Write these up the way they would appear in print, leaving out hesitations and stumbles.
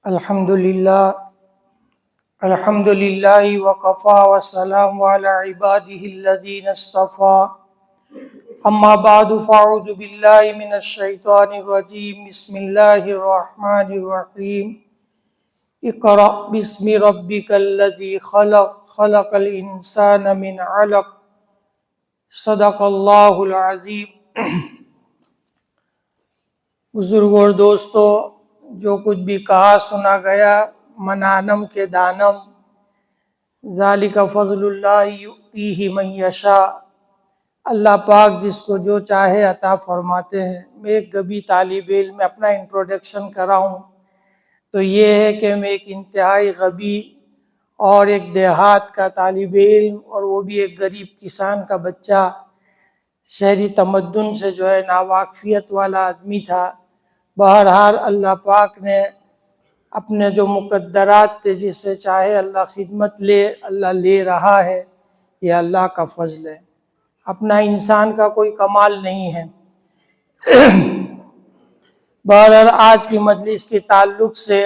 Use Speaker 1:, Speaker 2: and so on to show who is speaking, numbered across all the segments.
Speaker 1: الحمدللہ وقفا والسلام علی عبادہ الذین اصطفى اما بعد فاعوذ باللہ من الشیطان الرجیم بسم اللہ الرحمن الرحیم اقرأ باسم ربک الذی خلق خلق الانسان من علق صدق اللہ العظیم۔ بزرگوں اور دوستو، جو کچھ بھی کہا سنا گیا منانم کے دانم، ذالک فضل اللہ یؤتیہ من یشاء، اللہ پاک جس کو جو چاہے عطا فرماتے ہیں۔ میں ایک گبی طالب علم میں اپنا انٹروڈکشن کراؤں تو یہ ہے کہ میں ایک انتہائی غبی اور ایک دیہات کا طالب علم، اور وہ بھی ایک غریب کسان کا بچہ، شہری تمدن سے جو ہے ناواقفیت والا آدمی تھا۔ بہرحال اللہ پاک نے اپنے جو مقدرات تھے، جس سے چاہے اللہ خدمت لے، اللہ لے رہا ہے، یہ اللہ کا فضل ہے، اپنا انسان کا کوئی کمال نہیں ہے۔ بہرحال آج کی مجلس کے تعلق سے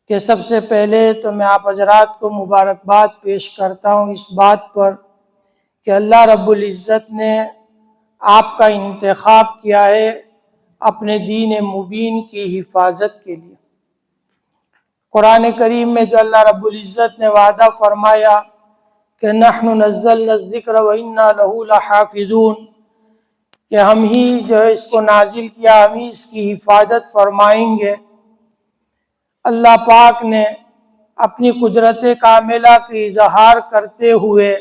Speaker 1: کہ سب سے پہلے تو میں آپ حضرات کو مبارکباد پیش کرتا ہوں اس بات پر کہ اللہ رب العزت نے آپ کا انتخاب کیا ہے اپنے دین مبین کی حفاظت کے لیے۔ قرآن کریم میں جو اللہ رب العزت نے وعدہ فرمایا کہ نحن نزلنا الذکر وإنا لہ لحافظون، کہ ہم ہی جو ہے اس کو نازل کیا، ہم ہی اس کی حفاظت فرمائیں گے۔ اللہ پاک نے اپنی قدرت کاملہ کی اظہار کرتے ہوئے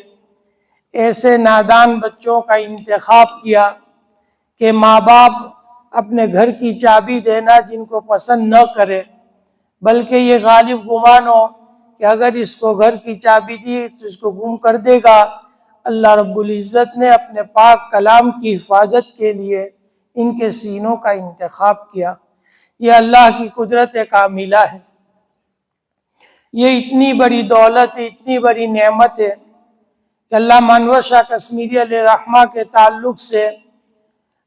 Speaker 1: ایسے نادان بچوں کا انتخاب کیا کہ ماں باپ اپنے گھر کی چابی دینا جن کو پسند نہ کرے، بلکہ یہ غالب گمان ہو کہ اگر اس کو گھر کی چابی دی تو اس کو گم کر دے گا۔ اللہ رب العزت نے اپنے پاک کلام کی حفاظت کے لیے ان کے سینوں کا انتخاب کیا۔ یہ اللہ کی قدرت کاملہ ہے۔ یہ اتنی بڑی دولت ہے، اتنی بڑی نعمت ہے کہ علامہ انور شاہ کشمیری علیہ رحمہ کے تعلق سے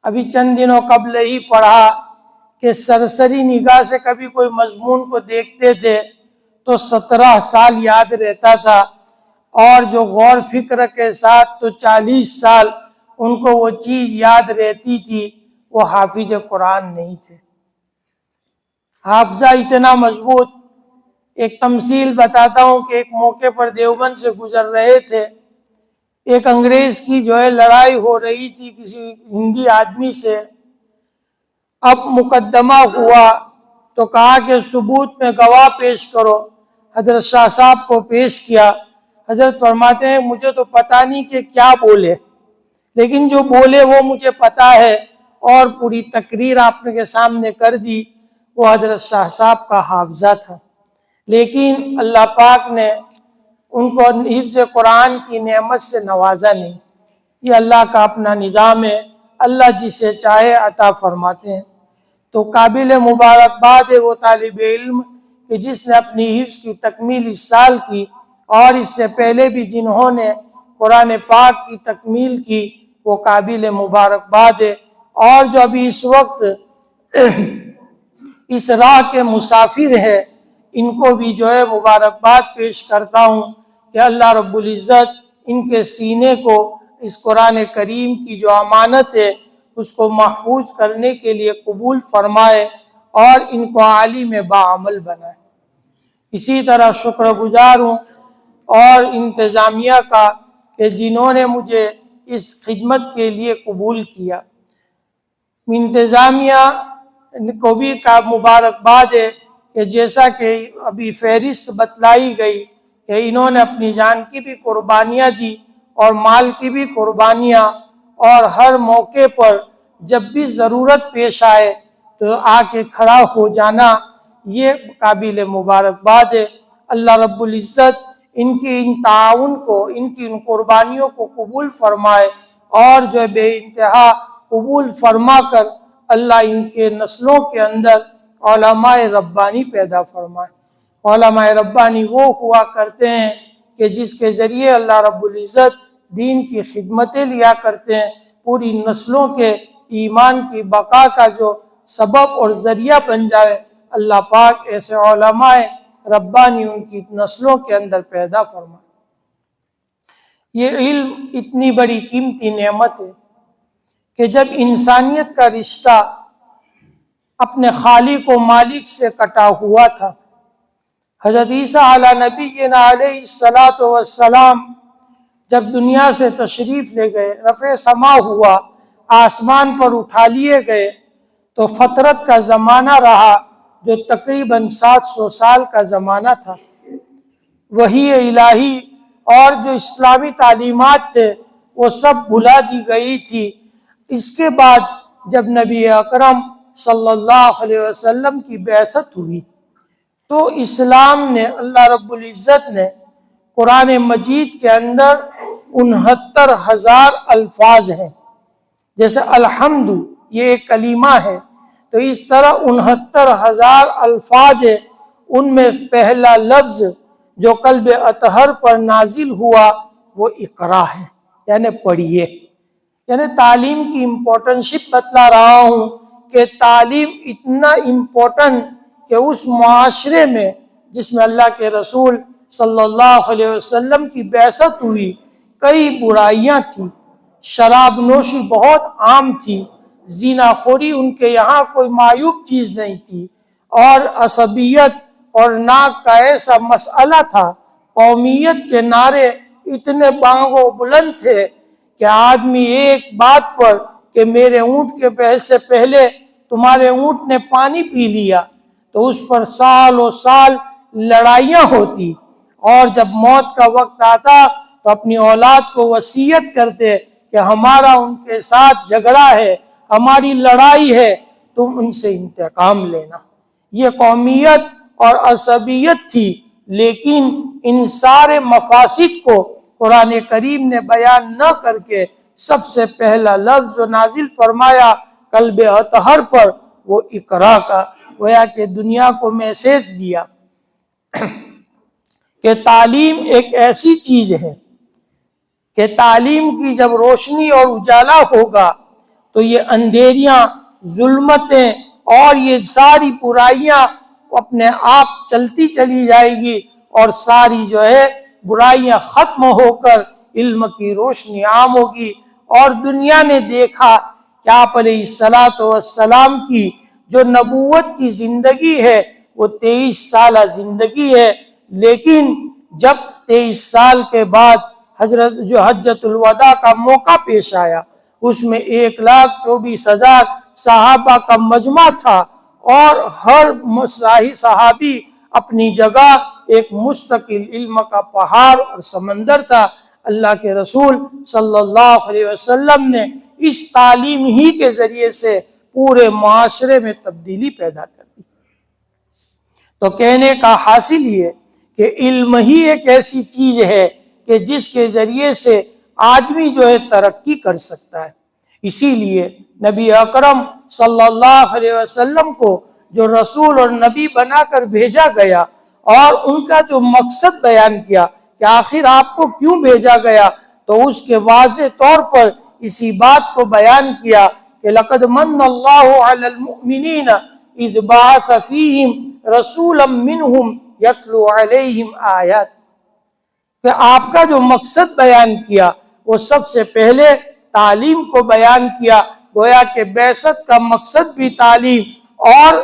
Speaker 1: ابھی چند دنوں قبل ہی پڑھا کہ سرسری نگاہ سے کبھی کوئی مضمون کو دیکھتے تھے تو 17 سال یاد رہتا تھا، اور جو غور فکر کے ساتھ تو 40 سال ان کو وہ چیز یاد رہتی تھی، وہ حافظ قرآن نہیں تھے۔ حافظہ اتنا مضبوط۔ ایک تمثیل بتاتا ہوں کہ ایک موقع پر دیوبند سے گزر رہے تھے، ایک انگریز کی جو ہے لڑائی ہو رہی تھی کسی ہندی آدمی سے۔ اب مقدمہ ہوا تو کہا کہ ثبوت میں گواہ پیش کرو۔ حضرت شاہ صاحب کو پیش کیا۔ حضرت فرماتے ہیں مجھے تو پتہ نہیں کہ کیا بولے، لیکن جو بولے وہ مجھے پتہ ہے، اور پوری تقریر آپ نے کے سامنے کر دی۔ وہ حضرت شاہ صاحب کا حافظہ تھا، لیکن اللہ پاک نے ان کو حفظ قرآن کی نعمت سے نوازا نہیں۔ یہ اللہ کا اپنا نظام ہے، اللہ جسے چاہے عطا فرماتے ہیں۔ تو قابل مبارکباد ہے وہ طالب علم کہ جس نے اپنی حفظ کی تکمیل اس سال کی، اور اس سے پہلے بھی جنہوں نے قرآن پاک کی تکمیل کی، وہ قابل مبارکباد ہے۔ اور جو ابھی اس وقت اس راہ کے مسافر ہے، ان کو بھی جو ہے مبارکباد پیش کرتا ہوں کہ اللہ رب العزت ان کے سینے کو اس قرآن کریم کی جو امانت ہے اس کو محفوظ کرنے کے لیے قبول فرمائے، اور ان کو عالم باعمل بنائے۔ اسی طرح شکر گزار ہوں اور انتظامیہ کا کہ جنہوں نے مجھے اس خدمت کے لیے قبول کیا۔ انتظامیہ کو بھی کا مبارکباد ہے کہ جیسا کہ ابھی فہرست بتلائی گئی کہ انہوں نے اپنی جان کی بھی قربانیاں دی اور مال کی بھی قربانیاں، اور ہر موقع پر جب بھی ضرورت پیش آئے تو آ کے کھڑا ہو جانا، یہ قابل مبارکباد ہے۔ اللہ رب العزت ان کی ان تعاون کو، ان کی ان قربانیوں کو قبول فرمائے، اور جو بے انتہا قبول فرما کر اللہ ان کے نسلوں کے اندر علماء ربانی پیدا فرمائے۔ علماء ربانی وہ ہوا کرتے ہیں کہ جس کے ذریعے اللہ رب العزت دین کی خدمتیں لیا کرتے ہیں، پوری نسلوں کے ایمان کی بقا کا جو سبب اور ذریعہ بن جائے، اللہ پاک ایسے علماء ربانیوں کی نسلوں کے اندر پیدا فرمائے۔ یہ علم اتنی بڑی قیمتی نعمت ہے کہ جب انسانیت کا رشتہ اپنے خالق و مالک سے کٹا ہوا تھا، حضرت عیسیٰ علی نبینا علیہ الصلاۃ والسلام جب دنیا سے تشریف لے گئے، رفع سما ہوا، آسمان پر اٹھا لیے گئے، تو فطرت کا زمانہ رہا جو تقریباً 700 سال کا زمانہ تھا۔ وحی الہی اور جو اسلامی تعلیمات تھے وہ سب بھلا دی گئی تھی۔ اس کے بعد جب نبی اکرم صلی اللہ علیہ وسلم کی بعثت ہوئی تو اسلام نے، اللہ رب العزت نے قرآن مجید کے اندر 69,000 الفاظ ہیں۔ جیسے الحمد یہ ایک کلمہ ہے، تو اس طرح 69,000 الفاظ ہیں۔ ان میں پہلا لفظ جو قلب اطہر پر نازل ہوا وہ اقرا ہے، یعنی پڑھیے۔ یعنی تعلیم کی امپورٹنشپ بتلا رہا ہوں کہ تعلیم اتنا امپورٹنٹ کہ اس معاشرے میں جس میں اللہ کے رسول صلی اللہ علیہ وسلم کی بعثت ہوئی، کئی برائیاں تھیں، شراب نوشی بہت عام تھی، زنا خوری ان کے یہاں کوئی معیوب چیز نہیں تھی، اور عصبیت اور ناک کا ایسا مسئلہ تھا، قومیت کے نعرے اتنے بانگ و بلند تھے کہ آدمی ایک بات پر کہ میرے اونٹ کے سے پہلے تمہارے اونٹ نے پانی پی لیا تو اس پر سال و سال لڑائیاں ہوتی، اور جب موت کا وقت آتا تو اپنی اولاد کو وصیت کرتے کہ ہمارا ان کے ساتھ جھگڑا ہے، ہماری لڑائی ہے، تم ان سے انتقام لینا۔ یہ قومیت اور عصبیت تھی، لیکن ان سارے مفاسد کو قرآن کریم نے بیان نہ کر کے سب سے پہلا لفظ جو نازل فرمایا قلب اطہر پر وہ اقرا کا، گویا کہ دنیا کو میسیج دیا کہ تعلیم ایک ایسی چیز ہے کہ تعلیم کی جب روشنی اور اجالا ہوگا تو یہ اندھیریاں، ظلمتیں اور یہ ساری برائیاں اپنے آپ چلتی چلی جائے گی، اور ساری جو ہے برائیاں ختم ہو کر علم کی روشنی عام ہوگی۔ اور دنیا نے دیکھا کہ آپ علیہ الصلاۃ والسلام کی جو نبوت کی زندگی ہے وہ 23 سالہ زندگی ہے، لیکن جب 23 سال کے بعد جو حجۃ الوداع کا موقع پیش آیا، اس میں 1,24,000 صحابہ کا مجمع تھا، اور ہر صحابی اپنی جگہ ایک مستقل علم کا پہاڑ اور سمندر تھا۔ اللہ کے رسول صلی اللہ علیہ وسلم نے اس تعلیم ہی کے ذریعے سے پورے معاشرے میں تبدیلی پیدا کر دی۔ تو کہنے کا حاصل یہ کہ علم ہی ایک ایسی چیز ہے کہ جس کے ذریعے سے آدمی جو ہے ترقی کر سکتا ہے۔ اسی لیے نبی اکرم صلی اللہ علیہ وسلم کو جو رسول اور نبی بنا کر بھیجا گیا اور ان کا جو مقصد بیان کیا کہ آخر آپ کو کیوں بھیجا گیا، تو اس کے واضح طور پر اسی بات کو بیان کیا کہ لَقَدْ مَنَّ اللَّهُ عَلَى الْمُؤْمِنِينَ إِذْ بَعَثَ فِيهِمْ رَسُولًا مِّنْهُمْ يَتْلُو عَلَيْهِمْ آیَاتِ، کہ آپ کا جو مقصد بیان کیا وہ سب سے پہلے تعلیم کو بیان کیا، گویا کہ بعثت کا مقصد بھی تعلیم۔ اور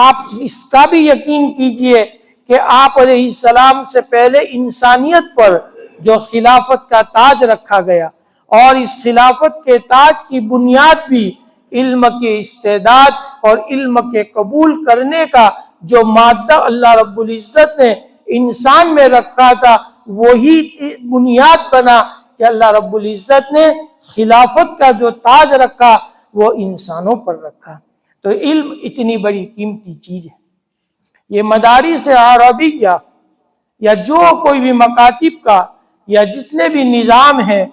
Speaker 1: آپ اس کا بھی یقین کیجئے کہ آپ علیہ السلام سے پہلے انسانیت پر جو خلافت کا تاج رکھا گیا، اور اس خلافت کے تاج کی بنیاد بھی علم کے استعداد اور علم کے قبول کرنے کا جو مادہ اللہ رب العزت نے انسان میں رکھا تھا وہی بنیاد بنا کہ اللہ رب العزت نے خلافت کا جو تاج رکھا وہ انسانوں پر رکھا۔ تو علم اتنی بڑی قیمتی چیز ہے۔ یہ مدارس عربیہ یا جو کوئی بھی مکاتب کا یا جتنے بھی نظام ہیں،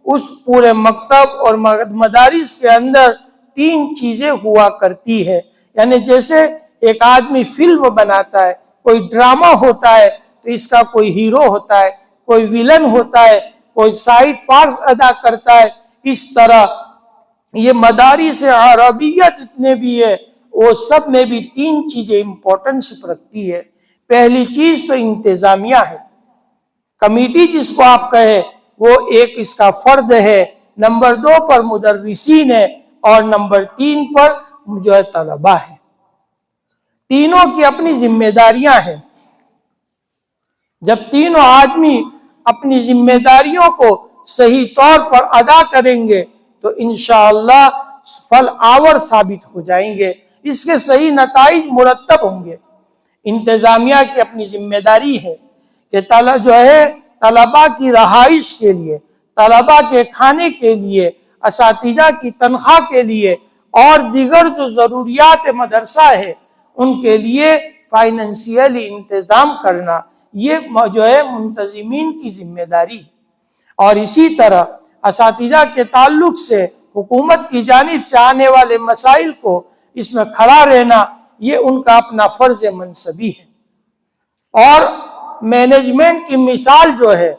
Speaker 1: اس پورے مکتب اور مدارس کے اندر 3 چیزیں ہوا کرتی ہے۔ یعنی جیسے ایک آدمی فلم بناتا ہے، کوئی ڈرامہ ہوتا ہے تو اس کا کوئی ہیرو ہوتا ہے، کوئی ویلن ہوتا ہے، کوئی سائیڈ پارٹس ادا کرتا ہے، اس طرح یہ مدارس عربیہ جتنے بھی ہے وہ سب میں بھی 3 چیزیں امپورٹنس رکھتی ہے۔ پہلی چیز تو انتظامیہ ہے، کمیٹی جس کو آپ کہے وہ ایک اس کا فرد ہے، نمبر 2 پر مدرسین ہے، اور نمبر 3 پر جو ہے طلبہ ہے۔ تینوں کی اپنی ذمہ داریاں ہیں۔ جب تینوں آدمی اپنی ذمہ داریوں کو صحیح طور پر ادا کریں گے تو انشاءاللہ پھل آور ثابت ہو جائیں گے، اس کے صحیح نتائج مرتب ہوں گے۔ انتظامیہ کی اپنی ذمہ داری ہے کہ طلبہ کی رہائش کے لیے، طلبہ کے کھانے کے لیے، اساتذہ کی تنخواہ کے لیے اور دیگر جو ضروریات مدرسہ ہے ان کے لیے فائنینشیلی انتظام کرنا، یہ جو ہے منتظمین کی ذمہ داری ہے۔ اور اسی طرح اساتذہ کے تعلق سے حکومت کی جانب سے آنے والے مسائل کو اس میں کھڑا رہنا، یہ ان کا اپنا فرض منصبی ہے۔ اور مینجمنٹ کی مثال جو ہے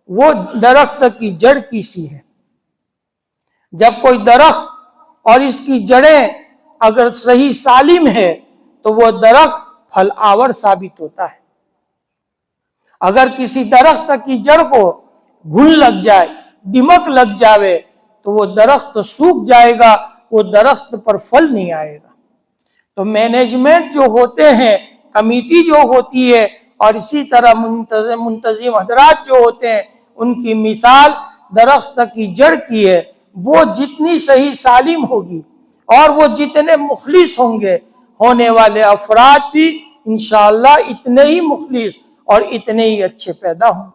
Speaker 1: وہ درخت کی جڑ کی سی ہے۔ جب کوئی درخت اور اس کی جڑیں اگر صحیح سالم ہے تو وہ درخت پھل آور ثابت ہوتا ہے۔ اگر کسی درخت کی جڑ کو گھن لگ جائے، دمک لگ جاوے تو وہ درخت سوکھ جائے گا، وہ درخت پر پھل نہیں آئے گا۔ تو مینجمنٹ جو ہوتے ہیں، کمیٹی جو ہوتی ہے، اور اسی طرح منتظم حضرات جو ہوتے ہیں، ان کی مثال درخت کی جڑ کی ہے۔ وہ جتنی صحیح سالم ہوگی اور وہ جتنے مخلص ہوں گے، ہونے والے افراد بھی انشاءاللہ اتنے ہی مخلص اور اتنے ہی اچھے پیدا ہوں گے۔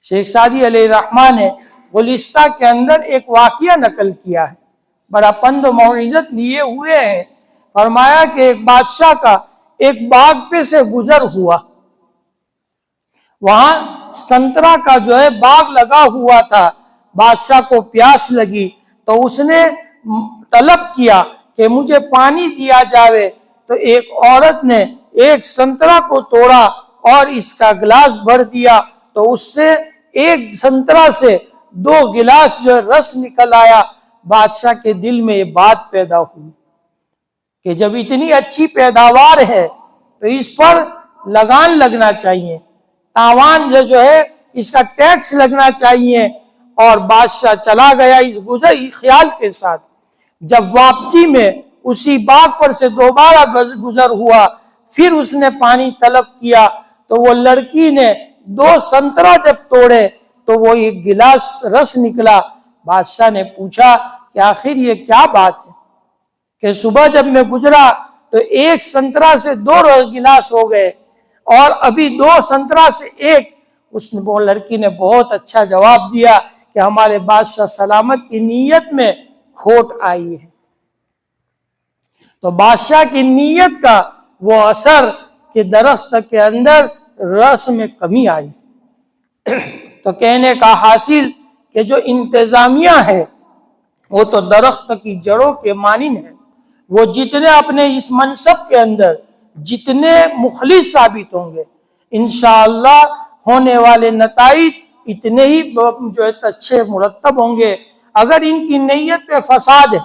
Speaker 1: شیخ سعدی علیہ الرحمہ نے گلستہ کے اندر ایک واقعہ نقل کیا ہے، بڑا پند و موعظت لیے ہوئے ہیں۔ فرمایا کہ ایک بادشاہ کا ایک باغ پہ سے گزر ہوا، وہاں سنترا کا جو ہے باغ لگا ہوا تھا۔ بادشاہ کو پیاس لگی تو اس نے طلب کیا کہ مجھے پانی دیا جاوے، تو ایک عورت نے ایک سنترا کو توڑا اور اس کا گلاس بھر دیا، تو اس سے ایک سنترا سے 2 گلاس جو رس نکل آیا۔ بادشاہ کے دل میں یہ بات پیدا ہوئی کہ جب اتنی اچھی پیداوار ہے تو اس پر لگان لگنا چاہیے، تاوان جو ہے اس کا ٹیکس لگنا چاہیے۔ اور بادشاہ چلا گیا اس خیال کے ساتھ۔ جب واپسی میں اسی باغ پر سے دوبارہ گزر ہوا، پھر اس نے پانی طلب کیا، تو وہ لڑکی نے 2 سنترا جب توڑے تو وہ 1 گلاس رس نکلا۔ بادشاہ نے پوچھا کہ آخر یہ کیا بات ہے کہ صبح جب میں گزرا تو 1 سنترا سے 2 گلاس ہو گئے اور ابھی 2 سنترا سے 1۔ وہ لڑکی نے بہت اچھا جواب دیا کہ ہمارے بادشاہ سلامت کی نیت میں کھوٹ آئی ہے۔ تو بادشاہ کی نیت کا وہ اثر کہ درخت کے اندر رس میں کمی آئی۔ تو کہنے کا حاصل کہ جو انتظامیہ ہے وہ تو درخت کی جڑوں کے مانند ہے۔ وہ جتنے اپنے اس منصب کے اندر جتنے مخلص ثابت ہوں گے، انشاءاللہ ہونے والے نتائج اتنے ہی جو ہے اچھے مرتب ہوں گے۔ اگر ان کی نیت پہ فساد ہے،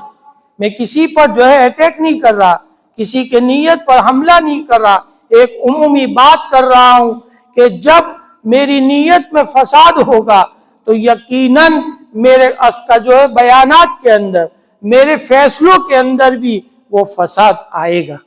Speaker 1: میں کسی پر جو ہے اٹیک نہیں کر رہا، کسی کے نیت پر حملہ نہیں کر رہا، ایک عمومی بات کر رہا ہوں کہ جب میری نیت میں فساد ہوگا تو یقیناً میرے جو ہے بیانات کے اندر، میرے فیصلوں کے اندر بھی وہ فساد آئے گا۔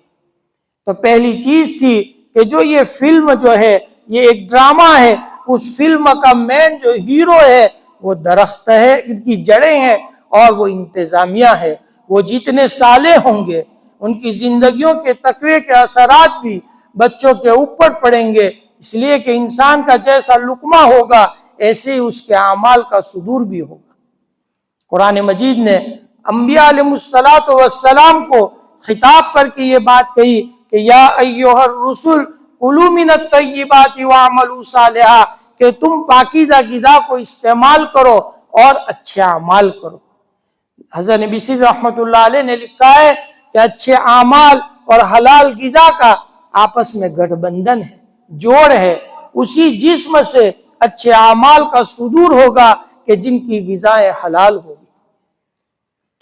Speaker 1: تو پہلی چیز تھی کہ جو یہ فلم جو ہے یہ ایک ڈرامہ ہے، اس فلم کا مین جو ہیرو ہے وہ درخت ہے، ان کی جڑیں ہیں، اور وہ انتظامیہ ہے۔ وہ جتنے صالح ہوں گے ان کی زندگیوں کے تقوی کے اثرات بھی بچوں کے اوپر پڑیں گے، اس لیے کہ انسان کا جیسا لقمہ ہوگا ایسے ہی اس کے اعمال کا صدور بھی ہوگا۔ قرآن مجید نے انبیاء علیہ السلام کو خطاب کر کے یہ بات کہی کہ یا ایھا الرسل کلوا من الطیبات واعملوا صالحا، کہ تم پاکیزہ غذا کو استعمال کرو اور اچھے اعمال کرو۔ حضرت نبی صلی رحمۃ اللہ علیہ نے لکھا ہے کہ اچھے اعمال اور حلال غذا کا آپس میں گٹھ بندھن ہے، جوڑ ہے۔ اسی جسم سے اچھے اعمال کا صدور ہوگا کہ جن کی غذائیں حلال ہوگی۔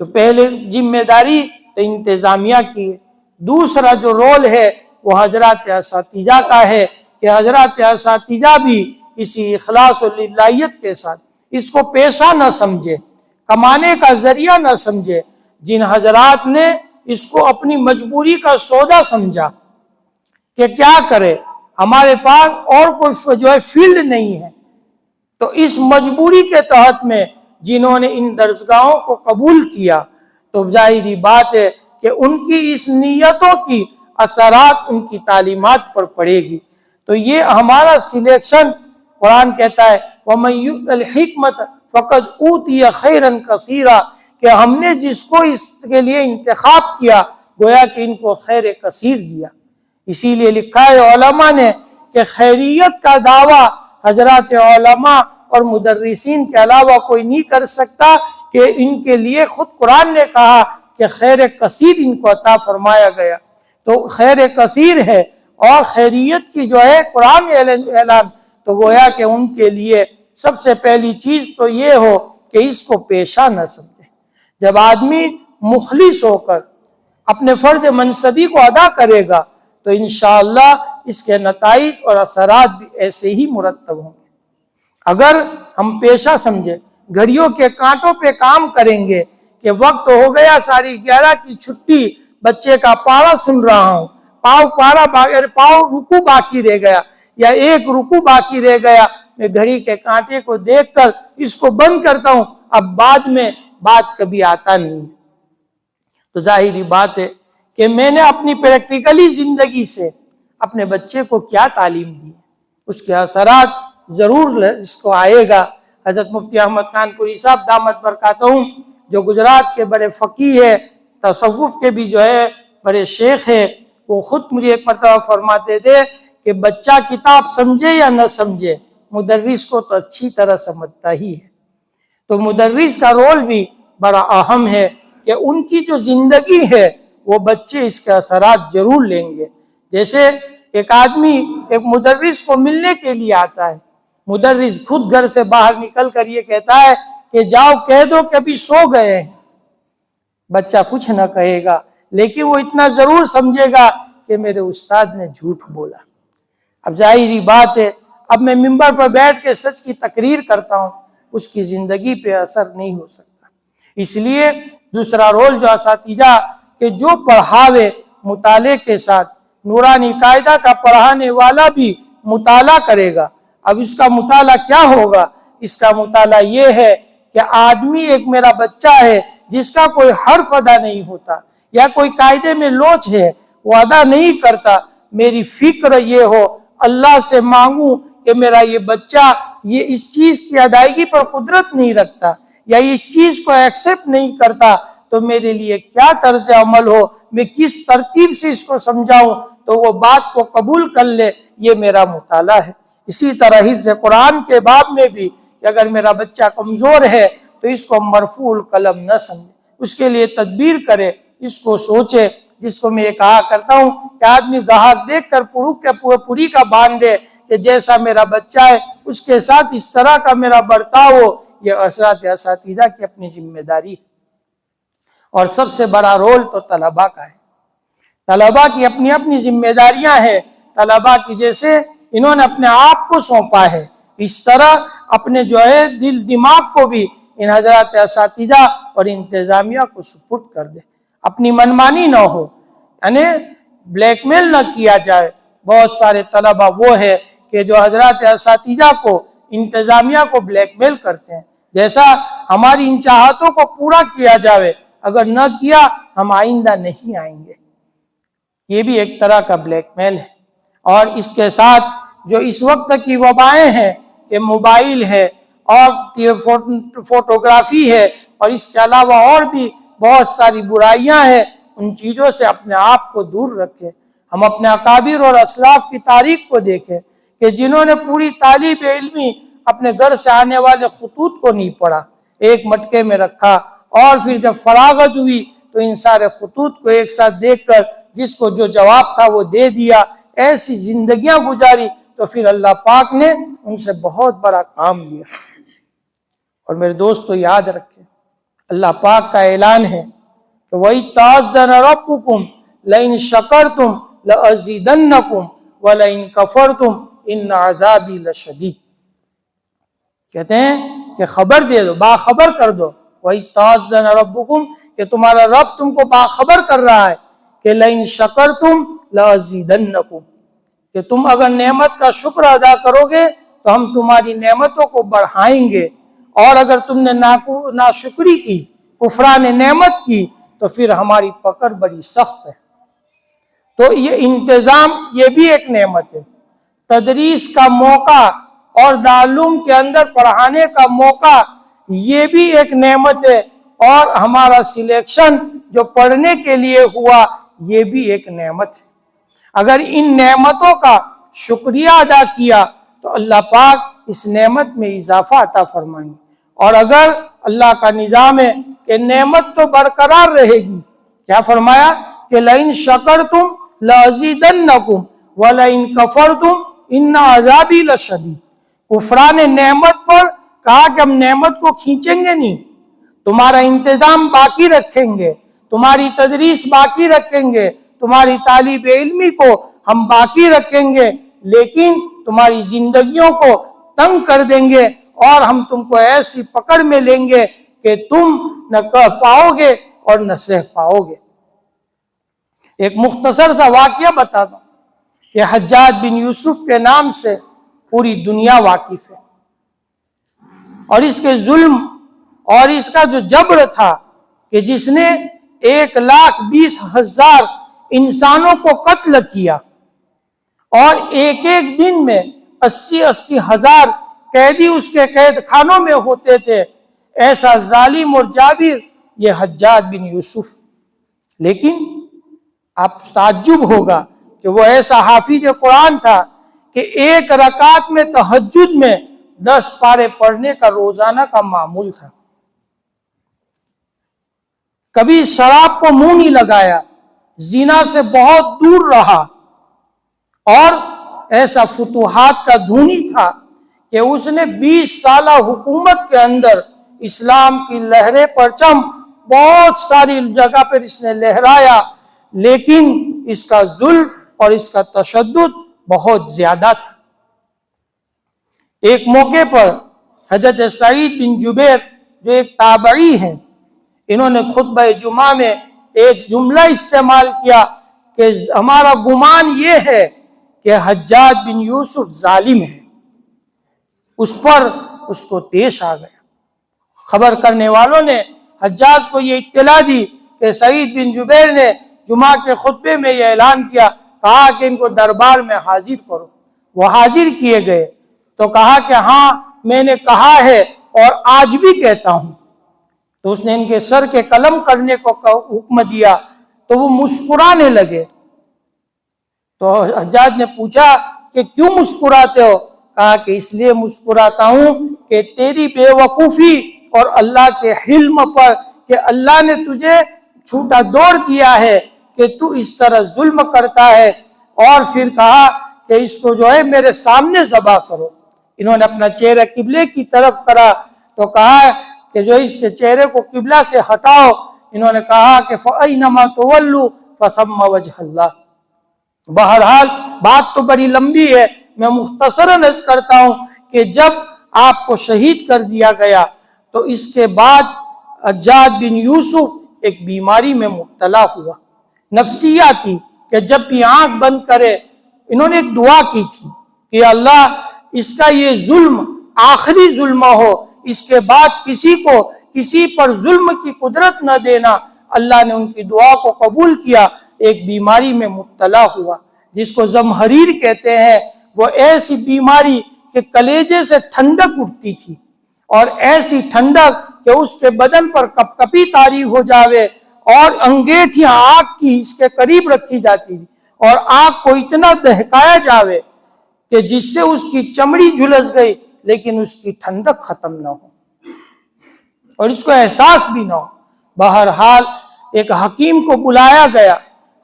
Speaker 1: تو پہلے ذمہ داری تو انتظامیہ کی ہے۔ دوسرا جو رول ہے وہ حضرات اساتذہ کا ہے کہ حضرات اساتذہ بھی اسی اخلاص و للہیت کے ساتھ اس کو پیشہ نہ سمجھے، کمانے کا ذریعہ نہ سمجھے۔ جن حضرات نے اس کو اپنی مجبوری کا سودا سمجھا کہ کیا کرے، ہمارے پاس اور کوئی جو ہے فیلڈ نہیں ہے، تو اس مجبوری کے تحت میں جنہوں نے ان درسگاہوں کو قبول کیا، تو ظاہری بات ہے کہ ان کی اس نیتوں کی اثرات ان کی تعلیمات پر پڑے گی۔ تو یہ ہمارا سلیکشن، قرآن کہتا ہے وَمَن يُؤْتَ الْحِكْمَةَ فَقَدْ أُوتِيَ خَيْرًا كَثِيرًا، کہ ہم نے جس کو اس کے لیے انتخاب کیا گویا کہ ان کو خیر کثیر دیا۔ اسی لیے لکھا ہے علماء نے کہ خیریت کا دعویٰ حضرات علماء اور مدرسین کے علاوہ کوئی نہیں کر سکتا، کہ ان کے لیے خود قرآن نے کہا کہ خیر کثیر ان کو عطا فرمایا گیا۔ تو خیر کثیر ہے اور خیریت کی جو ہے قرآن اعلان، تو گویا کہ ان کے لیے سب سے پہلی چیز تو یہ ہو کہ اس کو پیشہ نہ سمجھے۔ جب آدمی مخلص ہو کر اپنے فرض منصبی کو ادا کرے گا تو انشاءاللہ اس کے نتائج اور اثرات بھی ایسے ہی مرتب ہوں گے۔ اگر ہم پیشہ سمجھے، گھڑیوں کے کانٹوں پہ کام کریں گے کہ وقت ہو گیا 11:30 کی چھٹی، بچے کا پارا سن رہا ہوں، پاؤ رکو باقی رہ گیا یا ایک رکو باقی رہ گیا، میں گھڑی کے کانٹے کو دیکھ کر اس کو بند کرتا ہوں، اب بعد میں بات کبھی آتا نہیں۔ تو ظاہری بات ہے کہ میں نے اپنی پریکٹیکلی زندگی سے اپنے بچے کو کیا تعلیم دی، اس کے اثرات ضرور اس کو آئے گا۔ حضرت مفتی احمد خان پوری صاحب دامت برکاتہم، جو گجرات کے بڑے فقیہ ہے، تصوف کے بھی جو ہے بڑے شیخ ہے، وہ خود مجھے ایک مرتبہ فرماتے تھے کہ بچہ کتاب سمجھے یا نہ سمجھے، مدرس کو تو اچھی طرح سمجھتا ہی ہے۔ تو مدرس کا رول بھی بڑا اہم ہے کہ ان کی جو زندگی ہے وہ بچے اس کے اثرات ضرور لیں گے۔ جیسے ایک آدمی ایک مدرس کو ملنے کے لیے آتا ہے، مدرس خود گھر سے باہر نکل کر یہ کہتا ہے کہ جاؤ کہہ دو کہ ابھی سو گئے ہیں، بچہ کچھ نہ کہے گا، لیکن وہ اتنا ضرور سمجھے گا کہ میرے استاد نے جھوٹ بولا۔ اب ظاہری بات ہے، اب میں ممبر پر بیٹھ کے سچ کی تقریر کرتا ہوں، اس کی زندگی پہ اثر نہیں ہو سکتا۔ اس لیے دوسرا رول جو اساتذہ کہ جو پڑھاوے مطالعے کے ساتھ، نورانی قاعدہ کا پڑھانے والا بھی مطالعہ کرے گا۔ اب اس کا مطالعہ کیا ہوگا؟ اس کا مطالعہ یہ ہے کہ آدمی ایک میرا بچہ ہے جس کا کوئی حرف ادا نہیں ہوتا یا کوئی قاعدے میں لوچ ہے وہ ادا نہیں کرتا، میری فکر یہ ہو، اللہ سے مانگوں کہ میرا یہ بچہ یہ اس چیز کی ادائیگی پر قدرت نہیں رکھتا یا اس چیز کو ایکسپٹ نہیں کرتا، تو میرے لیے کیا طرز عمل ہو، میں کس ترتیب سے اس کو سمجھاؤں تو وہ بات کو قبول کر لے، یہ میرا مطالعہ ہے۔ اسی طرح حفظ قرآن کے باب میں بھی کہ اگر میرا بچہ کمزور ہے تو اس کو مرفوع القلم نہ سمجھے، اس کے لیے تدبیر کرے، اس کو سوچے، جس کو میں یہ کہا کرتا ہوں کہ آدمی گاہک دیکھ کر پوری کا باندھ دے کہ جیسا میرا بچہ ہے اس کے ساتھ اس طرح کا میرا برتاؤ ہو، یہ اساتذہ کی اپنی ذمہ داری ہے۔ اور سب سے بڑا رول تو طلباء کا ہے، طلباء کی اپنی اپنی ذمہ داریاں ہیں، طلباء کی جیسے انہوں نے اپنے آپ کو سونپا ہے، اس طرح اپنے جو ہے دل دماغ کو بھی ان حضرات اساتذہ اور انتظامیہ کو سپرد کر دے، اپنی منمانی نہ ہو، یعنی بلیک میل نہ کیا جائے۔ بہت سارے طلباء وہ ہے کہ جو حضرات اساتذہ کو، انتظامیہ کو بلیک میل کرتے ہیں، جیسا ہماری ان چاہتوں کو پورا کیا جائے، اگر نہ کیا ہم آئندہ نہیں آئیں گے، یہ بھی ایک طرح کا بلیک میل ہے۔ اور اس کے ساتھ جو اس وقت کی وبائیں ہیں کہ موبائل ہے اور فوٹوگرافی ہے اور اس کے علاوہ اور بھی بہت ساری برائیاں ہیں، ان چیزوں سے اپنے آپ کو دور رکھیں۔ ہم اپنے اکابر اور اسلاف کی تاریخ کو دیکھیں کہ جنہوں نے پوری طالب علمی اپنے گھر سے آنے والے خطوط کو نہیں پڑھا، ایک مٹکے میں رکھا، اور پھر جب فراغت ہوئی تو ان سارے خطوط کو ایک ساتھ دیکھ کر جس کو جو جواب تھا وہ دے دیا، ایسی زندگیاں گزاری، تو پھر اللہ پاک نے ان سے بہت بڑا کام لیا۔ اور میرے دوستو یاد رکھیں، اللہ پاک کا اعلان ہے کہ وَإِذْ تَأَذَّنَ رَبُّكُمْ لئن شکرتم لازیدنکم ولئن کفرتم ان عذابی لشدید۔ کہتے ہیں کہ خبر دے دو، باخبر کر دو، وہی تَعَذَّنَ رَبُّكُمْ کہ تمہارا رب تم کو باخبر کر رہا ہے کہ لئن شکرتم لازیدنکم، کہ تم اگر نعمت کا شکر ادا کرو گے تو ہم تمہاری نعمتوں کو بڑھائیں گے، اور اگر تم نے ناشکری کی، کفران نعمت کی، تو پھر ہماری پکڑ بڑی سخت ہے۔ تو یہ انتظام یہ بھی ایک نعمت ہے، تدریس کا موقع اور دارالعلوم کے اندر پڑھانے کا موقع یہ بھی ایک نعمت ہے، اور ہمارا سلیکشن جو پڑھنے کے لیے ہوا یہ بھی ایک نعمت ہے۔ اگر ان نعمتوں کا شکریہ ادا کیا تو اللہ پاک اس نعمت میں اضافہ عطا فرمائیں گے، اور اگر اللہ کا نظام ہے کہ نعمت تو برقرار رہے گی، کیا فرمایا کہ لئن شکرتم لازیدنکم ولئن کفرتم ان عذابی لشدید۔ کفران نعمت پر کہا کہ ہم نعمت کو کھینچیں گے نہیں، تمہارا انتظام باقی رکھیں گے، تمہاری تدریس باقی رکھیں گے، تمہاری طالب علمی کو ہم باقی رکھیں گے، لیکن تمہاری زندگیوں کو تنگ کر دیں گے، اور ہم تم کو ایسی پکڑ میں لیں گے کہ تم نہ کہہ پاؤ گے اور نہ سہ پاؤ گے۔ ایک مختصر سا واقعہ بتاتا ہوں کہ حجاج بن یوسف کے نام سے پوری دنیا واقف ہے، اور اس کے ظلم اور اس کا جو جبر تھا کہ جس نے 1,20,000 انسانوں کو قتل کیا، اور ایک ایک دن میں 80,000 قیدی اس کے قید خانوں میں ہوتے تھے، ایسا ظالم اور جابر یہ حجاج بن یوسف۔ لیکن آپ تعجب ہوگا کہ وہ ایسا حافظ قرآن تھا کہ ایک رکعت میں تہجد میں 10 پارے پڑھنے کا روزانہ کا معمول تھا۔ کبھی شراب کو منہ نہیں لگایا، زنا سے بہت دور رہا، اور ایسا فتوحات کا دھونی تھا کہ اس نے 20 سالہ حکومت کے اندر اسلام کی لہریں پرچم بہت ساری جگہ پر اس نے لہرایا، لیکن اس کا ظلم اور اس کا تشدد بہت زیادہ تھا۔ ایک موقع پر حضرت سعید بن جبیر جو ایک تابعی ہیں، انہوں نے خطبہ جمعہ میں ایک جملہ استعمال کیا کہ ہمارا گمان یہ ہے کہ حجاج بن یوسف ظالم ہے۔ اس پر اس کو پیش آ گیا، خبر کرنے والوں نے حجاج کو یہ اطلاع دی کہ سعید بن جبیر نے جمعہ کے خطبے میں یہ اعلان کیا، کہا کہ ان کو دربار میں حاضر کرو۔ وہ حاضر کیے گئے تو کہا کہ ہاں میں نے کہا ہے اور آج بھی کہتا ہوں۔ تو اس نے ان کے سر کے قلم کرنے کو حکم دیا، تو وہ مسکرانے لگے۔ تو حجاج نے پوچھا کہ کیوں مسکراتے ہو؟ کہا کہ اس لیے مسکراتا ہوں کہ تیری بے وقوفی اور اللہ کے حلم پر، کہ اللہ نے تجھے چھوٹا دوڑ دیا ہے کہ تو اس طرح ظلم کرتا ہے، اور پھر کہا کہ اس کو جو ہے میرے سامنے ذبح کرو۔ انہوں نے اپنا چہرہ قبلے کی طرف کرا تو کہا کہ جو اس کے چہرے کو قبلہ سے ہٹاؤ۔ انہوں نے کہا کہ فَأَيْنَمَا تُوَلُّوا فَثَمَّ وَجْهَ اللَّهِ۔ بہرحال بات تو بڑی لمبی ہے، میں مختصراً عرض کرتا ہوں کہ جب آپ کو شہید کر دیا گیا تو اس کے بعد حجاج بن یوسف ایک بیماری میں مبتلا ہوا، نفسیاتی، کہ جب بھی آنکھ بند کرے، انہوں نے ایک دعا کی تھی کہ اللہ اس کا یہ ظلم آخری ظلم ہو، اس کے بعد کسی پر ظلم کی قدرت نہ دینا۔ اللہ نے ان کی دعا کو قبول کیا، ایک بیماری میں مبتلا ہوا جس کو زمہریر کہتے ہیں۔ وہ ایسی بیماری کہ کلیجے سے ٹھنڈک اٹھتی تھی، اور ایسی ٹھنڈک کہ اس کے بدن پر کپ کپی طاری ہو جاوے، اور انگیٹھیاں آگ کی اس کے قریب رکھی جاتی تھی، اور آگ کو اتنا دہکایا جاوے کہ جس سے اس کی چمڑی جھلس گئی لیکن اس کی ٹھنڈک ختم نہ ہو اور اس کو احساس بھی نہ ہو۔ بہرحال ایک حکیم کو بلایا گیا،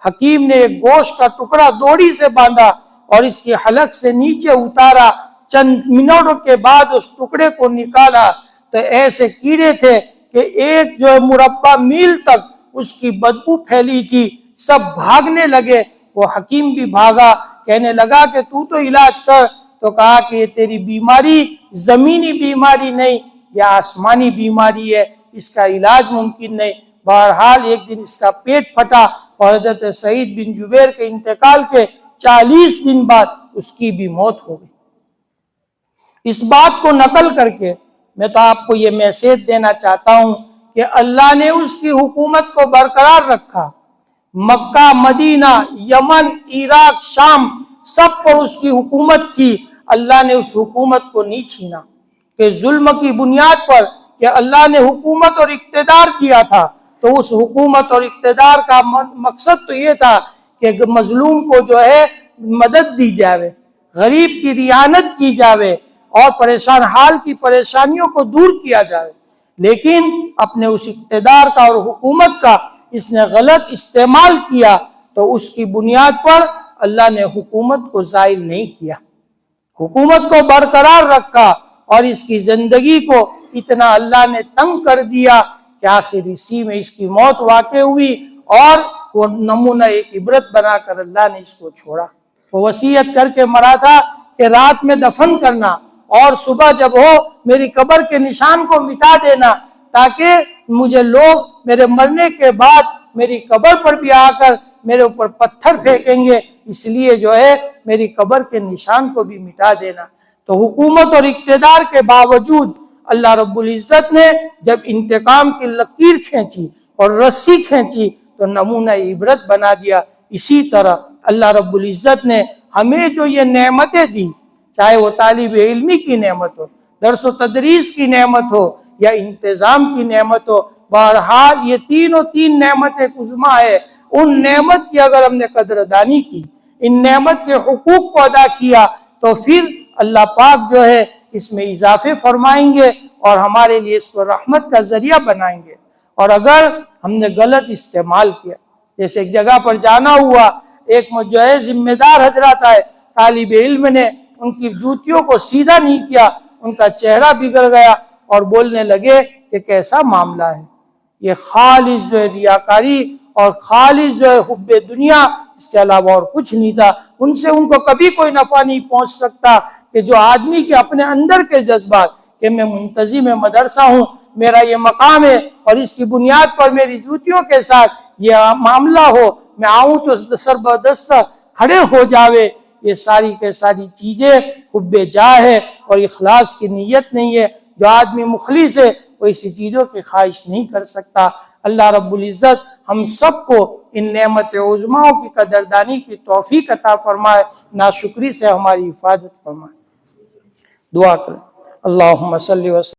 Speaker 1: حکیم نے ایک گوشت کا ٹکڑا دوڑی سے باندھا اور اس کی حلق سے نیچے اتارا، چند منٹوں کے بعد اس ٹکڑے کو نکالا تو ایسے کیڑے تھے کہ ایک جو مربع میل تک اس کی بدبو پھیلی تھی، سب بھاگنے لگے، وہ حکیم بھی بھاگا، کہنے لگا کہ تو علاج کر، تو کہا کہ یہ تیری بیماری زمینی بیماری نہیں، یہ آسمانی بیماری ہے، اس کا علاج ممکن نہیں۔ بہرحال ایک دن اس کا پیٹ پھٹا اور حضرت سعید بن جبیر کے انتقال کے 40 دن بعد اس کی بھی موت ہو گئی۔ اس بات کو نقل کر کے میں تو آپ کو یہ میسیج دینا چاہتا ہوں کہ اللہ نے اس کی حکومت کو برقرار رکھا، مکہ، مدینہ، یمن، عراق، شام سب پر اس کی حکومت تھی، اللہ نے اس حکومت کو نہیں چھینا، کہ ظلم کی بنیاد پر کہ اللہ نے حکومت اور اقتدار دیا تھا، تو اس حکومت اور اقتدار کا مقصد تو یہ تھا کہ مظلوم کو جو ہے مدد دی جاوے، غریب کی رعایت کی جاوے اور پریشان حال کی پریشانیوں کو دور کیا جائے۔ لیکن اپنے اس اقتدار کا اور حکومت کا اس نے غلط استعمال کیا، تو اس کی بنیاد پر اللہ نے حکومت کو زائل نہیں کیا، حکومت کو برقرار رکھا، اور اس کی زندگی کو اتنا اللہ نے تنگ کر دیا کہ آخر اسی میں اس کی موت واقع ہوئی، اور وہ نمونہ ایک عبرت بنا کر اللہ نے اس کو چھوڑا۔ وہ وصیت کر کے مرا تھا کہ رات میں دفن کرنا، اور صبح جب ہو میری قبر کے نشان کو مٹا دینا، تاکہ مجھے لوگ میرے مرنے کے بعد میری قبر پر بھی آ کر میرے اوپر پتھر پھینکیں گے، اس لیے جو ہے میری قبر کے نشان کو بھی مٹا دینا۔ تو حکومت اور اقتدار کے باوجود اللہ رب العزت نے جب انتقام کی لکیر کھینچی اور رسی کھینچی تو نمونہ عبرت بنا دیا۔ اسی طرح اللہ رب العزت نے ہمیں جو یہ نعمتیں دی، چاہے وہ طالب علمی کی نعمت ہو، درس و تدریس کی نعمت ہو، یا انتظام کی نعمت ہو، بہرحال یہ تین نعمتیں عظمیٰ ہے۔ ان نعمت کی اگر ہم نے قدردانی کی، ان نعمت کے حقوق کو ادا کیا، تو پھر اللہ پاک جو ہے اس میں اضافے فرمائیں گے اور ہمارے لیے اس کو رحمت کا ذریعہ بنائیں گے۔ اور اگر ہم نے غلط استعمال کیا، جیسے ایک جگہ پر جانا ہوا، ایک جو ہے ذمہ دار حضرات آئے، طالب علم نے ان کی جوتیوں کو سیدھا نہیں کیا، ان کا چہرہ بگڑ گیا اور بولنے لگے کہ کیسا معاملہ ہے، یہ خالص جو ہے ریاکاری اور خالص جو ہے حب دنیا، اس کے علاوہ اور کچھ نہیں تھا۔ ان سے ان کو کبھی کوئی نفع نہیں پہنچ سکتا کہ جو آدمی کے اپنے اندر کے جذبات کہ میں منتظم مدرسہ ہوں، میرا یہ مقام ہے اور اس کی بنیاد پر میری جوتیوں کے ساتھ یہ معاملہ ہو، میں آؤں تو سربدست کھڑے ہو جاوے، یہ ساری کے ساری چیزیں حب جاہ ہے اور اخلاص کی نیت نہیں ہے۔ جو آدمی مخلص ہے وہ اسی چیزوں کی خواہش نہیں کر سکتا۔ اللہ رب العزت ہم سب کو ان نعمت عظمیٰ کی قدردانی کی توفیق عطا فرمائے، ناشکری سے ہماری حفاظت فرمائے۔ دعا کریں۔ اللہم صلی وسلم